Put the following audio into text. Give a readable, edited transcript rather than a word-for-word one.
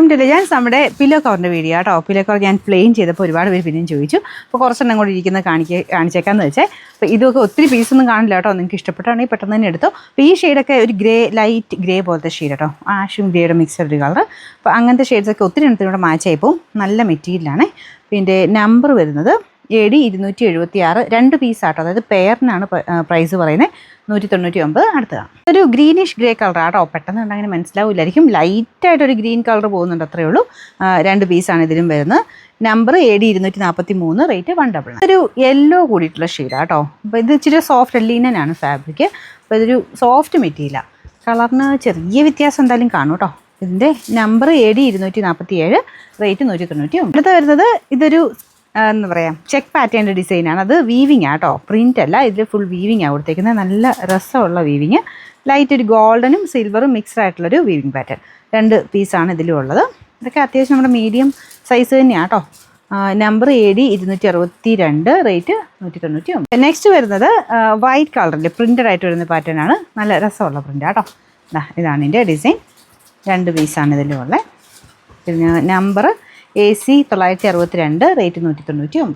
Welcome to legends. നമ്മുടെ pillow കവറിൻ്റെ video കേട്ടോ. പില്ലോ കവർ ഞാൻ പ്ലെയിൻ ചെയ്തപ്പോൾ ഒരുപാട് പേര് പിന്നെയും ചോദിച്ചു. അപ്പോൾ കുറച്ചെണ്ണം കൂടി ഇരിക്കുന്നത് കാണിച്ചേക്കാന്ന് വെച്ചാൽ. അപ്പോൾ ഇതൊക്കെ ഒത്തിരി പീസൊന്നും കാണില്ല കേട്ടോ. നിങ്ങൾക്ക് ഇഷ്ടപ്പെട്ടാണെങ്കിൽ പെട്ടെന്ന് തന്നെ എടുത്തോ. അപ്പോൾ ഈ ഷെയ്ഡൊക്കെ ഒരു ലൈറ്റ് ഗ്രേ പോലത്തെ ഷെയ്ഡ് കേട്ടോ. ആഷും ഗ്രേയുടെ മിക്സഡ് ഒരു കളർ. അപ്പോൾ അങ്ങനത്തെ ഷെയ്ഡ്സൊക്കെ ഒത്തിരി എണ്ണത്തിനോട് മാച്ചായി പോകും. നല്ല മെറ്റീരിയലാണ്. പിന്നെ നമ്പർ വരുന്നത് AD 276, 2 പീസാട്ടോ. അതായത് പെയറിനാണ് പ്രൈസ് പറയുന്നത്. 199 അടുത്തതാണ്. ഒരു ഗ്രീനിഷ് ഗ്രേ കളർ ആട്ടോ. പെട്ടെന്ന് കണ്ടങ്ങനെ മനസ്സിലാവില്ലായിരിക്കും. ലൈറ്റായിട്ടൊരു ഗ്രീൻ കളർ പോകുന്നുണ്ട്, അത്രയേ ഉള്ളൂ. 2 പീസാണ് ഇതിലും വരുന്നത്. Number AD 243, rate 199. ഒരു യെല്ലോ കൂടിയിട്ടുള്ള ഷെയ്ഡാട്ടോ. അപ്പോൾ ഇത് ഇച്ചിരി സോഫ്റ്റ് ലിനനാണ് ഫാബ്രിക്. അപ്പോൾ ഇതൊരു സോഫ്റ്റ് മെറ്റീരിയലാണ്. കളറിന് ചെറിയ വ്യത്യാസം എന്തായാലും കാണും കേട്ടോ. ഇതിൻ്റെ നമ്പർ AD 247, റേറ്റ് 199. അടുത്ത വരുന്നത് ഇതൊരു എന്താ പറയുക, ചെക്ക് പാറ്റേണിൻ്റെ ഡിസൈനാണ്. അത് വീവിങ് ആട്ടോ, പ്രിൻ്റ് അല്ല. ഇതിൽ ഫുൾ വീവിങ് ആണ് കൊടുത്തേക്കുന്നത്. നല്ല രസമുള്ള വീവിങ്. ലൈറ്റ് ഒരു ഗോൾഡനും സിൽവറും മിക്സ്ഡ് ആയിട്ടുള്ളൊരു വീവിങ് പാറ്റേൺ. 2 പീസാണ് ഇതിലും ഉള്ളത്. ഇതൊക്കെ അത്യാവശ്യം നമ്മുടെ മീഡിയം സൈസ് തന്നെയാണ് കേട്ടോ. Number AD 262, rate 199. നെക്സ്റ്റ് വരുന്നത് വൈറ്റ് കളറിൽ പ്രിൻ്റഡ് ആയിട്ട് വരുന്ന പാറ്റേൺ ആണ്. നല്ല രസമുള്ള പ്രിൻ്റ് ആട്ടോ. ഇതാണ് ഇതിൻ്റെ ഡിസൈൻ. 2 പീസാണ് ഇതിലും ഉള്ളത്. പിന്നെ നമ്പർ AC 962, റേറ്റ് 199.